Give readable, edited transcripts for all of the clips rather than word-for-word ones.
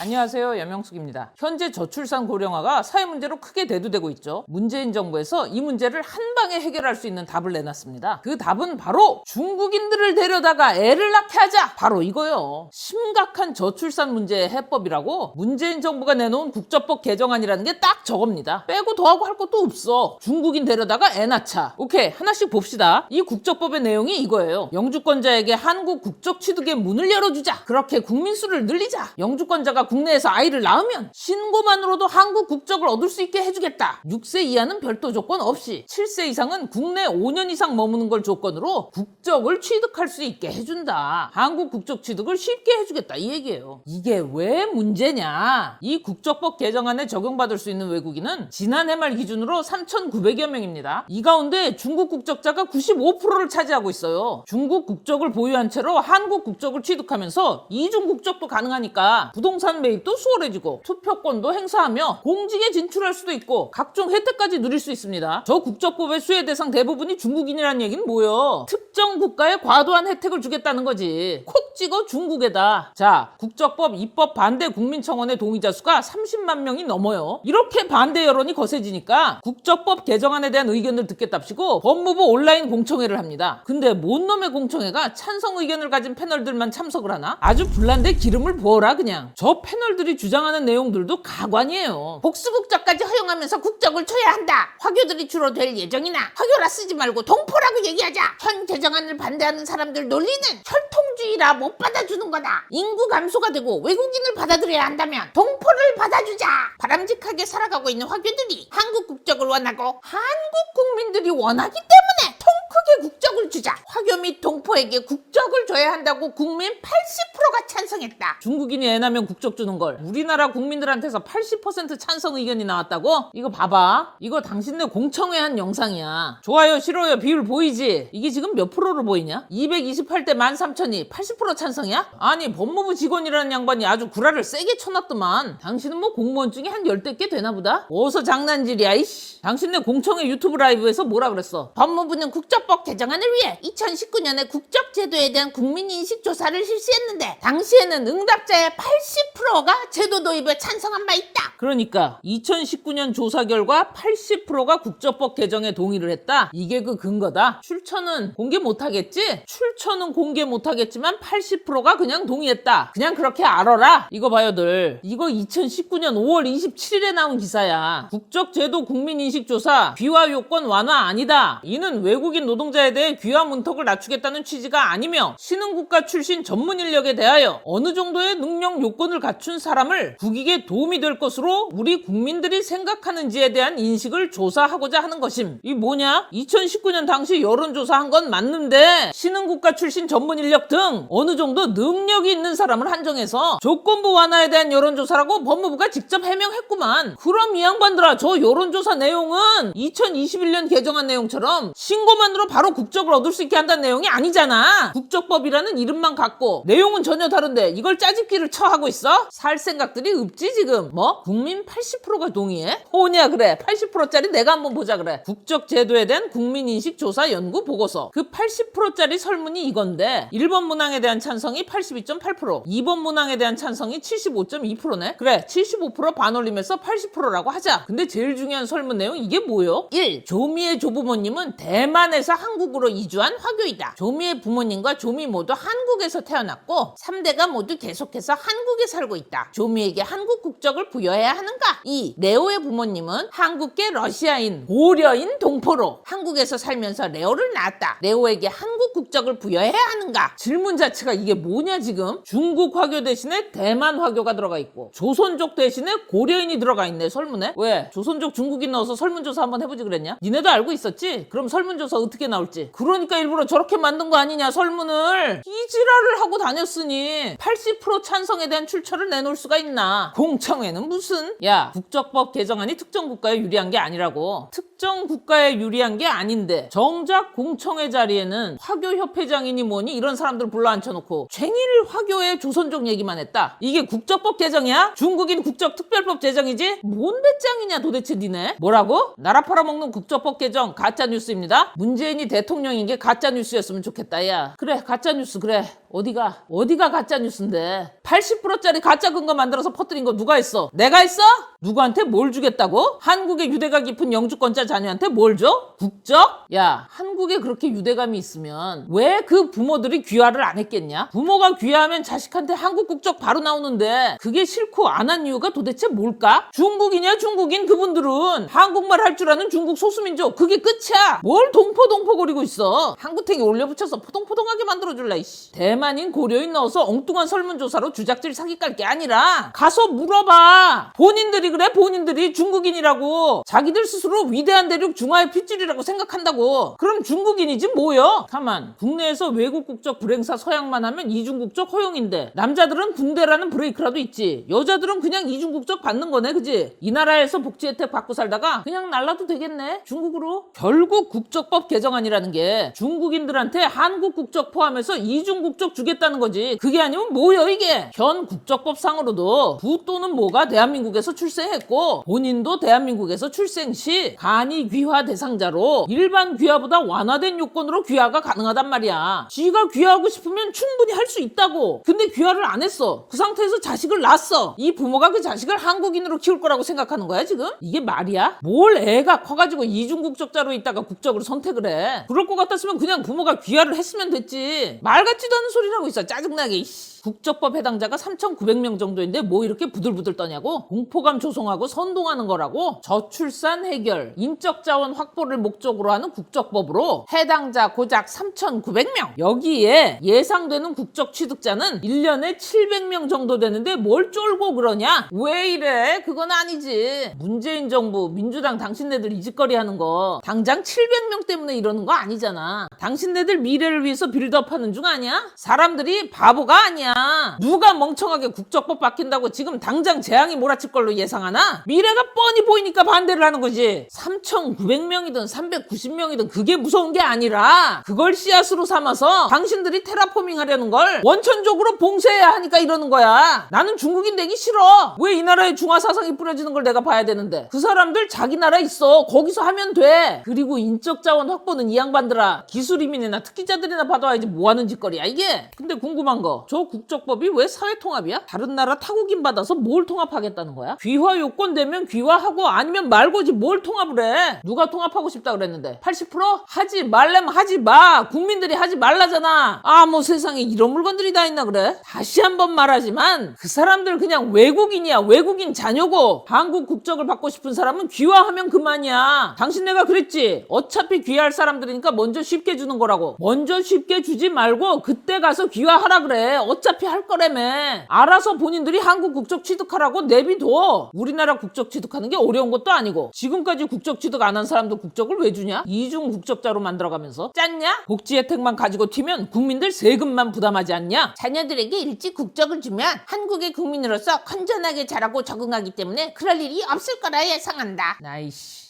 안녕하세요, 염영숙입니다. 현재 저출산 고령화가 사회 문제로 크게 대두되고 있죠. 문재인 정부에서 이 문제를 한 방에 해결할 수 있는 답을 내놨습니다. 그 답은 바로 중국인들을 데려다가 애를 낳게 하자, 바로 이거요. 심각한 저출산 문제의 해법이라고 문재인 정부가 내놓은 국적법 개정안이라는 게 딱 저겁니다. 빼고 더하고 할 것도 없어. 중국인 데려다가 애 낳자. 오케이, 하나씩 봅시다. 이 국적법의 내용이 이거예요. 영주권자에게 한국 국적 취득의 문을 열어주자. 그렇게 국민 수를 늘리자. 영주권자가 국내에서 아이를 낳으면 신고만으로도 한국 국적을 얻을 수 있게 해주겠다. 6세 이하는 별도 조건 없이 7세 이상은 국내 5년 이상 머무는 걸 조건으로 국적을 취득할 수 있게 해준다. 한국 국적 취득을 쉽게 해주겠다, 이 얘기예요. 이게 왜 문제냐? 이 국적법 개정안에 적용받을 수 있는 외국인은 지난해 말 기준으로 3,900여 명입니다. 이 가운데 중국 국적자가 95%를 차지하고 있어요. 중국 국적을 보유한 채로 한국 국적을 취득하면서 이중 국적도 가능하니까 부동산 매입도 수월해지고 투표권도 행사하며 공직에 진출할 수도 있고 각종 혜택까지 누릴 수 있습니다. 저 국적법의 수혜 대상 대부분이 중국인이라는 얘기는 뭐예요? 특정 국가에 과도한 혜택을 주겠다는 거지. 콕 찍어 중국에다. 자, 국적법 입법 반대 국민청원의 동의자 수가 30만 명이 넘어요. 이렇게 반대 여론이 거세지니까 국적법 개정안에 대한 의견을 듣겠답시고 법무부 온라인 공청회를 합니다. 근데 뭔 놈의 공청회가 찬성 의견을 가진 패널들만 참석을 하나? 아주 불난데 기름을 부어라 그냥. 저 패널들이 주장하는 내용들도 가관이에요. 복수국적까지 허용하면서 국적을 줘야 한다. 화교들이 주로 될 예정이나 화교라 쓰지 말고 동포라고 얘기하자. 현 개정안을 반대하는 사람들 논리는 혈통주의라 못 받아주는 거다. 인구 감소가 되고 외국인을 받아들여야 한다면 동포를 받아주자. 바람직하게 살아가고 있는 화교들이 한국 국적을 원하고 한국 국민들이 원하기 때문에 통 크게 국적을 주자. 화교 및 동포에게 국적을 줘야 한다고 국민 80%가 찬성했다. 중국인이 애 낳으면 국적 주는 걸 우리나라 국민들한테서 80% 찬성 의견이 나왔다고? 이거 봐봐. 이거 당신네 공청회 한 영상이야. 좋아요, 싫어요, 비율 보이지? 이게 지금 몇 프로로 보이냐? 228대 13,000이 80% 찬성이야? 아니, 법무부 직원이라는 양반이 아주 구라를 세게 쳐놨더만. 당신은 뭐 공무원증이 한 10대 개 되나 보다? 어서 장난질이야, 이씨. 당신네 공청회 유튜브 라이브에서 뭐라 그랬어? 법무부는 국적법 개정안을 위해 2019년에 국적제도에 대한 국민인식 조사를 실시했는데 당시에는 응답자의 80%가 제도 도입에 찬성한 바 있다. 그러니까 2019년 조사 결과 80%가 국적법 개정에 동의를 했다? 이게 그 근거다? 출처는 공개 못하겠지? 출처는 공개 못하겠지만 80%가 그냥 동의했다. 그냥 그렇게 알아라. 이거 봐요들. 이거 2019년 5월 27일에 나온 기사야. 국적제도 국민인식조사 귀화 요건 완화 아니다. 이는 외국인 노동자에 대해 귀화 문턱을 낮추겠다는 취지가 아니며 신흥국가 출신 전문 인력에 대하여 어느 정도의 능력 요건을 갖춘 사람을 국익에 도움이 될 것으로 우리 국민들이 생각하는지에 대한 인식을 조사하고자 하는 것임. 이 뭐냐? 2019년 당시 여론조사한 건 맞는데 신흥국가 출신 전문 인력 등 어느 정도 능력이 있는 사람을 한정해서 조건부 완화에 대한 여론조사라고 법무부가 직접 해명했구만. 그럼 이 양반들아, 저 여론조사 내용은 2021년 개정한 내용처럼 신고만으로 바로 국적을 얻을 수 있게 한다는 내용이 아니잖아. 국적법이라는 이름만 갖고 내용은 전혀 다른데 이걸 짜집기를 처하고 있어? 살 생각들이 없지 지금. 뭐? 국민 80%가 동의해? 뭐냐 그래. 80%짜리 내가 한번 보자 그래. 국적제도에 대한 국민인식조사 연구 보고서. 그 80%짜리 설문이 이건데 1번 문항에 대한 찬성이 82.8%, 2번 문항에 대한 찬성이 75.2%네. 그래, 75% 반올림해서 80%라고 하자. 근데 제일 중요한 설문 내용 이게 뭐요? 1. 조미의 조부모님은 대만에서 한국으로 이주한 화교이다. 조미의 부모님과 조미 모두 한국에서 태어났고 3대가 모두 계속해서 한국에 살고 있다. 조미에게 한국 국적을 부여해야 하는가? 2. 레오의 부모님은 한국계 러시아인, 고려인 동포로 한국에서 살면서 레오를 낳았다. 레오에게 한국 국적을 부여해야 하는가? 질문 자체가 이게 뭐냐 지금? 중국 화교 대신에 대만 화교가 들어가 있고 조선족 대신에 고려인이 들어가 있네 설문에. 왜? 조선족 중국인 넣어서 설문조사 한번 해보지 그랬냐? 니네도 알고 있었지? 그럼 설문조사 어떻게 나올지. 그러니까 일부러 저렇게 만든 거 아니냐 설문을. 이 지랄을 하고 다녔으니 80% 찬성에 대한 출처를 내놓을 수가 있나? 공청회는 무슨? 야, 국적법 개정안이 특정 국가에 유리한 게 아니라고. 특정 국가에 유리한 게 아닌데 정작 공청회 자리에는 화교협회장이니 뭐니 이런 사람들 불러 앉혀놓고 쟁일 화교의 조선족 얘기만 했다. 이게 국적법 개정이야? 중국인 국적특별법 제정이지? 뭔 배짱이냐 도대체 니네? 뭐라고? 나라 팔아먹는 국적법 개정 가짜뉴스입니다. 문재인이 대통령인 게 가짜뉴스였으면 좋겠다. 야, 그래, 가짜뉴스 그래. 어디가 가짜 뉴스인데? 80%짜리 가짜 근거 만들어서 퍼뜨린 거 누가 했어? 내가 했어? 누구한테 뭘 주겠다고? 한국의 유대가 깊은 영주권자 자녀한테 뭘 줘? 국적? 야, 한국에 그렇게 유대감이 있으면 왜 그 부모들이 귀화를 안 했겠냐? 부모가 귀화하면 자식한테 한국 국적 바로 나오는데 그게 싫고 안 한 이유가 도대체 뭘까? 중국이냐 중국인 그분들은 한국말 할 줄 아는 중국 소수민족 그게 끝이야. 뭘 동포거리고 있어. 한구탱이 올려붙여서 포동포동하게 만들어줄라 이씨. 대만인 고려인 넣어서 엉뚱한 설문조사로 주작질 사기 깔 게 아니라 가서 물어봐. 본인들이 그래 본인들이 중국인이라고 자기들 스스로 위대한 대륙 중화의 핏줄이라고 생각한다고. 그럼 중국인이지 뭐여? 가만 국내에서 외국 국적 불행사 서약만 하면 이중국적 허용인데 남자들은 군대라는 브레이크라도 있지. 여자들은 그냥 이중국적 받는 거네 그지? 이 나라에서 복지 혜택 받고 살다가 그냥 날라도 되겠네 중국으로. 결국 국적법 개정안이라는 게 중국인들한테 한국 국적 포함해서 이중국적 주겠다는 거지. 그게 아니면 뭐여 이게? 현 국적법상으로도 부 또는 모가 대한민국에서 출생했고 본인도 대한민국에서 출생 시 간이 귀화 대상자로 일반 귀화보다 완화된 요건으로 귀화가 가능하단 말이야. 지가 귀화하고 싶으면 충분히 할 수 있다고. 근데 귀화를 안 했어. 그 상태에서 자식을 낳았어. 이 부모가 그 자식을 한국인으로 키울 거라고 생각하는 거야 지금? 이게 말이야? 뭘 애가 커가지고 이중국적자로 있다가 국적을 선택을 해. 그럴 것 같았으면 그냥 부모가 귀화를 했으면 됐지. 말 같지도 않은 소리라고 있어. 짜증나게 이씨. 국적법 해당자가 3,900명 정도인데 뭐 이렇게 부들부들 떠냐고? 공포감 조성하고 선동하는 거라고? 저출산 해결, 인적 자원 확보를 목적으로 하는 국적법으로 해당자 고작 3,900명. 여기에 예상되는 국적 취득자는 1년에 700명 정도 되는데 뭘 쫄고 그러냐? 왜 이래? 그건 아니지. 문재인 정부, 민주당 당신네들 이 짓거리 하는 거 당장 700명 때문에 이러는 거 아니잖아. 당신네들 미래를 위해서 빌드업하는 중 아니야? 사람들이 바보가 아니야. 누가 멍청하게 국적법 바뀐다고 지금 당장 재앙이 몰아칠 걸로 예상하나? 미래가 뻔히 보이니까 반대를 하는 거지. 3,900명이든 390명이든 그게 무서운 게 아니라 그걸 씨앗으로 삼아서 당신들이 테라포밍 하려는 걸 원천적으로 봉쇄해야 하니까 이러는 거야. 나는 중국인 되기 싫어. 왜 이 나라에 중화 사상이 뿌려지는 걸 내가 봐야 되는데. 그 사람들 자기 나라 있어. 거기서 하면 돼. 그리고 인적 자원 확보는 이 양반들아 기술 이민이나 특기자들이나 받아와야지 뭐 하는 짓거리야 이게. 근데 궁금한 거 저 국적법이 왜 사회통합이야? 다른 나라 타국인 받아서 뭘 통합하겠다는 거야? 귀화 요건 되면 귀화하고 아니면 말고지 뭘 통합을 해? 누가 통합하고 싶다 그랬는데 80%? 하지 말래면 하지 마. 국민들이 하지 말라잖아. 아 뭐 세상에 이런 물건들이 다 있나 그래? 다시 한번 말하지만 그 사람들 그냥 외국인이야. 외국인 자녀고 한국 국적을 받고 싶은 사람은 귀화하면 그만이야. 당신네가 그랬지. 어차피 귀화할 사람들이니까 먼저 쉽게 주는 거라고. 먼저 쉽게 주지 말고 그때 가서 귀화하라 그래. 어차피 할 거라며. 알아서 본인들이 한국 국적 취득하라고 내비둬. 우리나라 국적 취득하는 게 어려운 것도 아니고 지금까지 국적 취득 안 한 사람도 국적을 왜 주냐? 이중 국적자로 만들어가면서 짰냐? 복지 혜택만 가지고 튀면 국민들 세금만 부담하지 않냐? 자녀들에게 일찍 국적을 주면 한국의 국민으로서 건전하게 자라고 적응하기 때문에 그럴 일이 없을 거라 예상한다. 나이씨.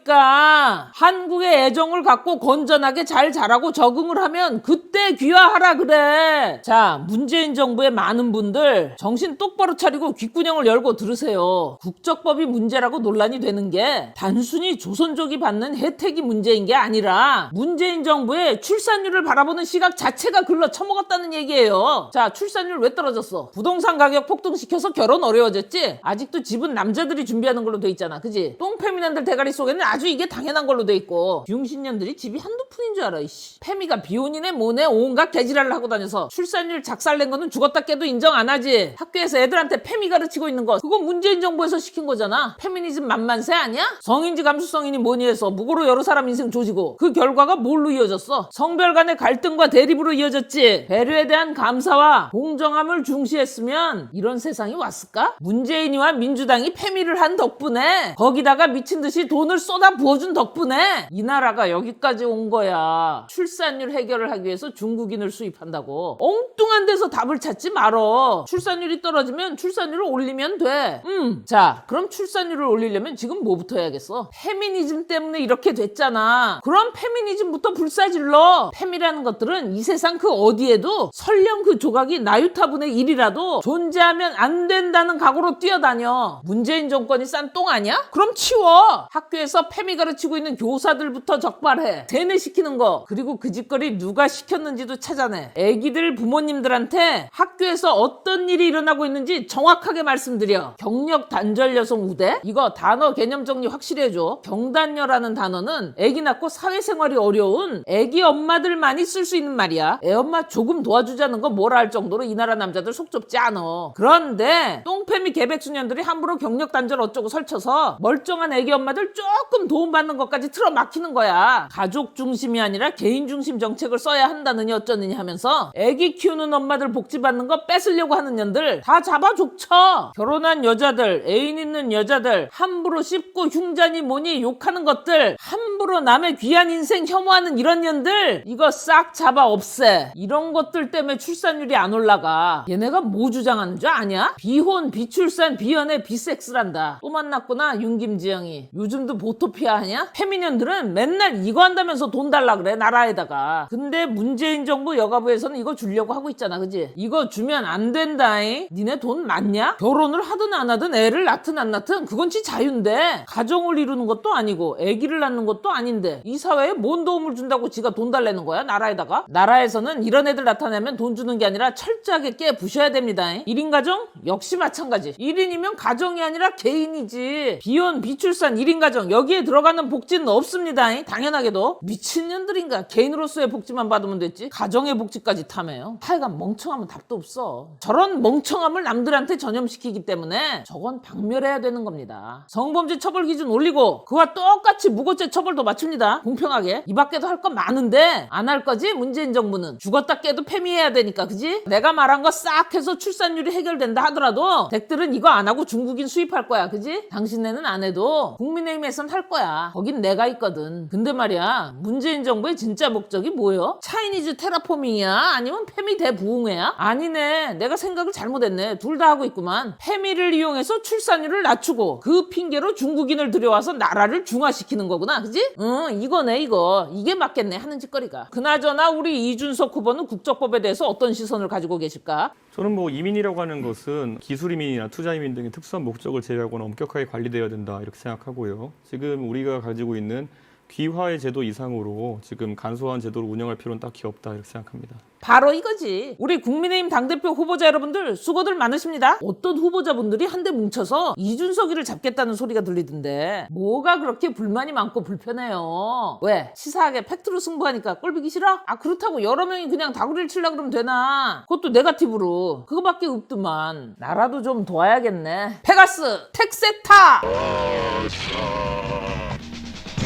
그러니까 한국의 애정을 갖고 건전하게 잘 자라고 적응을 하면 그때 귀화하라 그래. 자, 문재인 정부의 많은 분들 정신 똑바로 차리고 귓구녕을 열고 들으세요. 국적법이 문제라고 논란이 되는 게 단순히 조선족이 받는 혜택이 문제인 게 아니라 문재인 정부의 출산율을 바라보는 시각 자체가 글러 처먹었다는 얘기예요. 자, 출산율 왜 떨어졌어? 부동산 가격 폭등시켜서 결혼 어려워졌지? 아직도 집은 남자들이 준비하는 걸로 돼 있잖아. 그지? 똥패미난들 대가리 속에는 아주 이게 당연한 걸로 돼 있고 융신년들이 집이 한두 푼인 줄 알아. 이씨. 패미가 비혼이네 뭐네 온갖 개지랄을 하고 다녀서 출산율 작살낸 거는 죽었다 깨도 인정 안 하지. 학교에서 애들한테 패미 가르치고 있는 거 그건 문재인 정부에서 시킨 거잖아. 페미니즘 만만세 아니야? 성인지 감수성이니 뭐니 해서 무고로 여러 사람 인생 조지고 그 결과가 뭘로 이어졌어? 성별 간의 갈등과 대립으로 이어졌지. 배려에 대한 감사와 공정함을 중시했으면 이런 세상이 왔을까? 문재인이와 민주당이 패미를 한 덕분에 거기다가 미친 듯이 돈을 쏟아 부어준 덕분에 이 나라가 여기까지 온 거야. 출산율 해결을 하기 위해서 중국인을 수입한다고. 엉뚱한 데서 답을 찾지 말어. 출산율이 떨어지면 출산율을 올리면 돼. 자, 그럼 출산율을 올리려면 지금 뭐부터 해야겠어? 페미니즘 때문에 이렇게 됐잖아. 그럼 페미니즘부터 불사질러. 페미라는 것들은 이 세상 그 어디에도 설령 그 조각이 나유타분의 1이라도 존재하면 안 된다는 각오로 뛰어다녀. 문재인 정권이 싼 똥 아니야? 그럼 치워. 학교에서 페미 가르치고 있는 교사들부터 적발해. 세뇌시키는 거. 그리고 그 짓거리 누가 시켰는지도 찾아내. 애기들 부모님들한테 학교에서 어떤 일이 일어나고 있는지 정확하게 말씀드려. 경력 단절 여성 우대? 이거 단어 개념 정리 확실히 해줘. 경단녀라는 단어는 애기 낳고 사회생활이 어려운 애기 엄마들만이 쓸 수 있는 말이야. 애 엄마 조금 도와주자는 거 뭐라 할 정도로 이 나라 남자들 속 좁지 않어. 그런데 똥패미 개백수년들이 함부로 경력 단절 어쩌고 설쳐서 멀쩡한 애기 엄마들 조금 도움받는 것까지 틀어막히는 거야. 가족 중심이 아니라 개인 중심 정책을 써야 한다느니 어쩌느니 하면서 애기 키우는 엄마들 복지 받는 거 뺏으려고 하는 년들 다 잡아 족쳐. 결혼한 여자들, 애인 있는 여자들, 함부로 씹고 흉자니 뭐니 욕하는 것들, 함부로 남의 귀한 인생 혐오하는 이런 년들 이거 싹 잡아 없애. 이런 것들 때문에 출산율이 안 올라가. 얘네가 뭐 주장하는 줄 아냐? 비혼, 비출산, 비연애, 비섹스란다. 또 만났구나 윤김지영이. 요즘도 보토피아 하냐? 페미년들은 맨날 이거 한다면서 돈 달라 그래 나라에다가. 근데 문재인 정부 여가부에서는 이거 주려고 하고 있잖아, 그지? 이거 주면 안 된다잉. 니네 돈 많냐? 결혼을 하든 안 하든 애를 낳든 안 낳든 그건 지 자유인데 가정을 이루는 것도 아니고 애기를 낳는 것도 아닌데 이 사회에 뭔 도움을 준다고 지가 돈 달래는 거야 나라에다가? 나라에서는 이런 애들 나타내면 돈 주는 게 아니라 철저하게 깨 부셔야 됩니다. 1인 가정? 역시 마찬가지. 1인이면 가정이 아니라 개인이지. 비혼, 비출산, 1인 가정 여기에 들어가는 복지는 없습니다. 당연하게도. 미친년들인가. 개인으로서의 복지만 받으면 됐지 가정의 복지까지 탐해요. 하여간 멍청하면 답도 없어. 저런 멍청함을 남들한테 전염시키기 때문에 저건 박멸해야 되는 겁니다. 성범죄 처벌 기준 올리고 그와 똑같이 무고죄 처벌도 맞춥니다. 공평하게. 이 밖에도 할 건 많은데 안 할 거지 문재인 정부는. 죽었다 깨도 페미해야 되니까, 그지? 내가 말한 거 싹 해서 출산율이 해결된다 하더라도 댁들은 이거 안 하고 중국인 수입할 거야, 그지? 당신네는 안 해도 국민의힘에선 할 거야. 거긴 내가 있거든. 근데 말이야, 문재인 정부의 진짜 목적이 뭐요? 차이니즈 테라포밍이야? 아니면 페미 대부흥회야? 아니네, 내가 생각을 잘못했네. 둘 다 하고 있구만. 페미를 이용해서 출산율을 낮추고 그 핑계로 중국인을 들여와서 나라를 중화시키는 거구나, 그지? 응, 이거네 이거. 이게 맞겠네 하는 짓거리가. 그나저나 우리 이준석 후보는 국적법에 대해서 어떤 시선을 가지고 계실까? 저는 뭐 이민이라고 하는 것은 기술 이민이나 투자 이민 등의 특수한 목적을 제외하고는 엄격하게 관리되어야 된다 이렇게 생각하고요. 지금 우리가 가지고 있는 귀화의 제도 이상으로 지금 간소한 제도를 운영할 필요는 딱히 없다 이렇게 생각합니다. 바로 이거지. 우리 국민의힘 당대표 후보자 여러분들 수고들 많으십니다. 어떤 후보자분들이 한데 뭉쳐서 이준석이를 잡겠다는 소리가 들리던데 뭐가 그렇게 불만이 많고 불편해요? 왜? 치사하게 팩트로 승부하니까 꼴보기 싫어? 아 그렇다고 여러 명이 그냥 다구리를 치려고 그러면 되나? 그것도 네거티브로. 그거밖에 없더만. 나라도 좀 도와야겠네. 페가스 택세타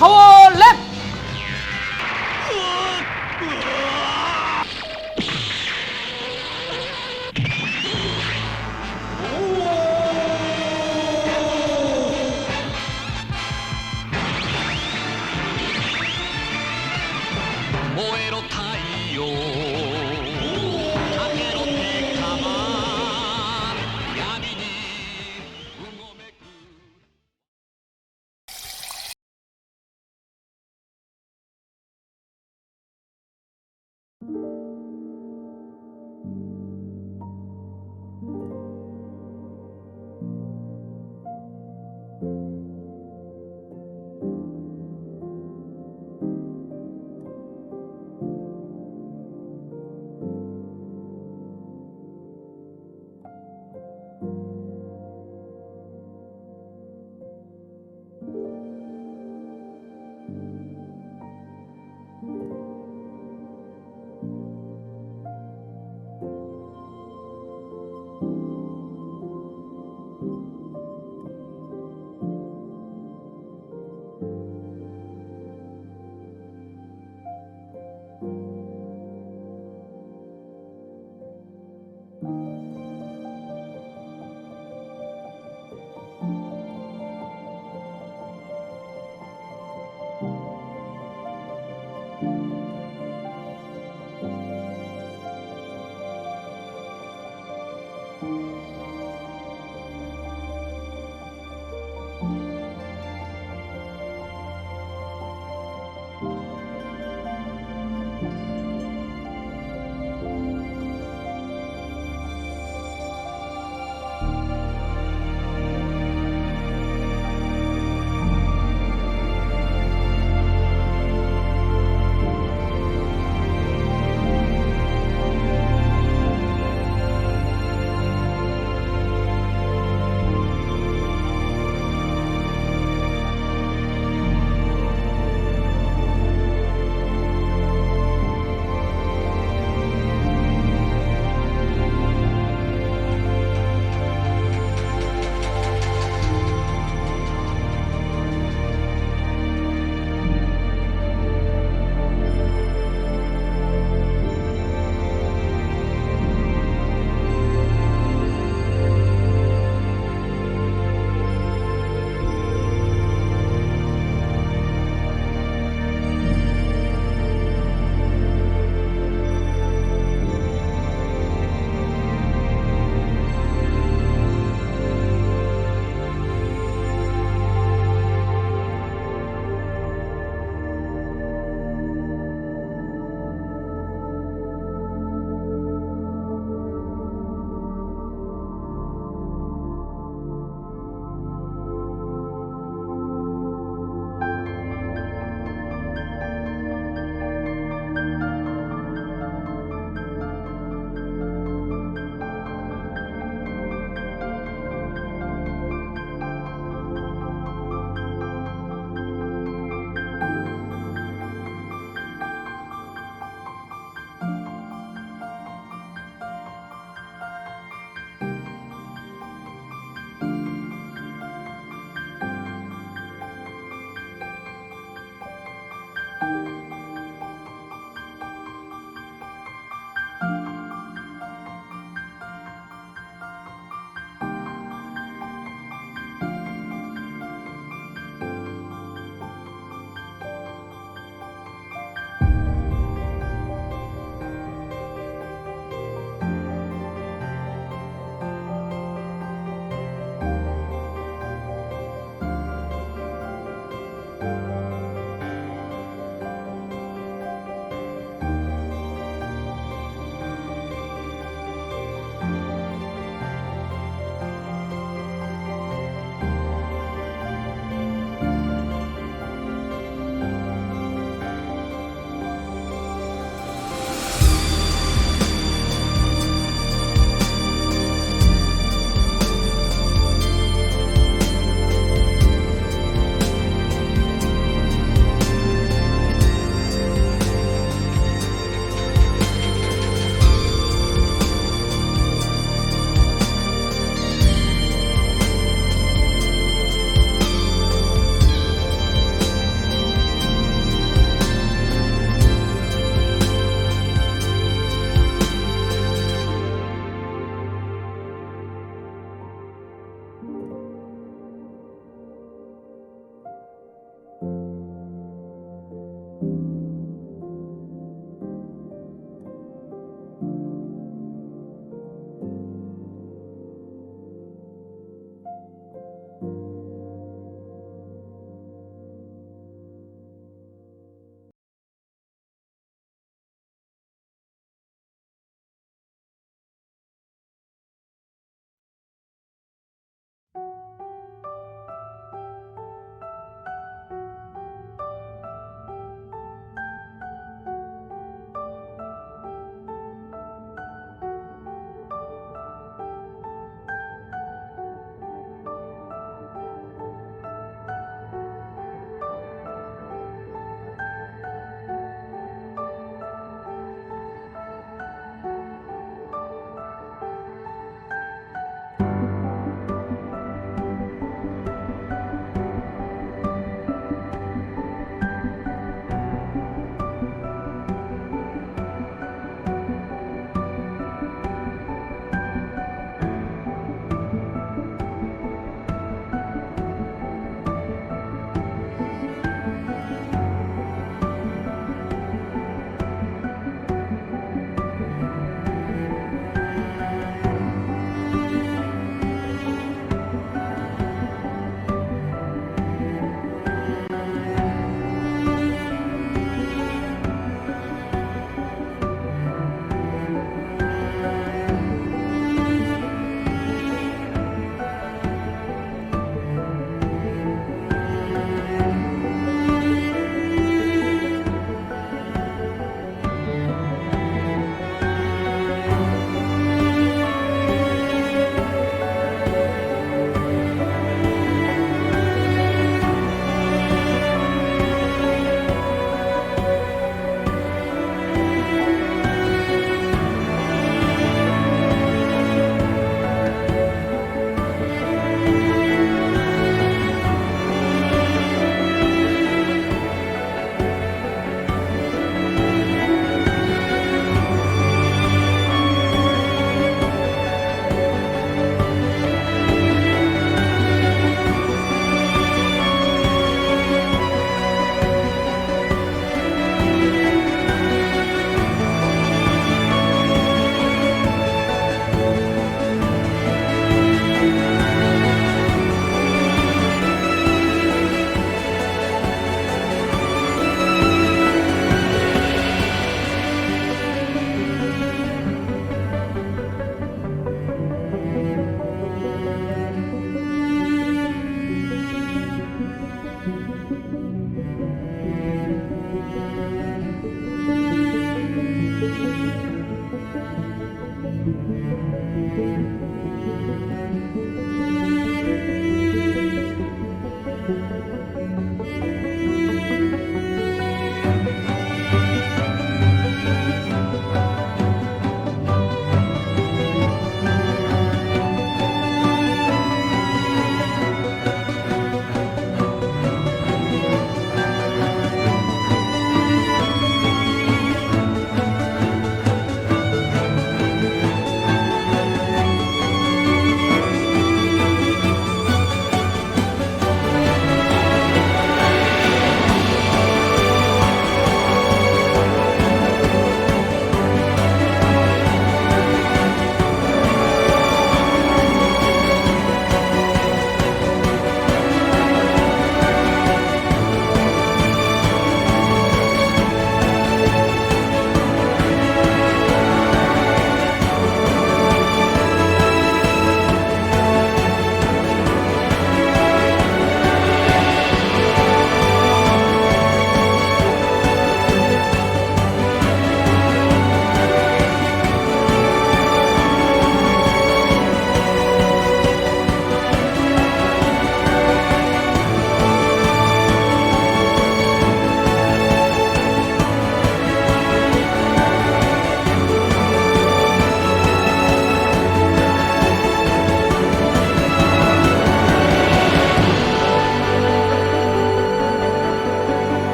파워랩.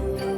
있습니다.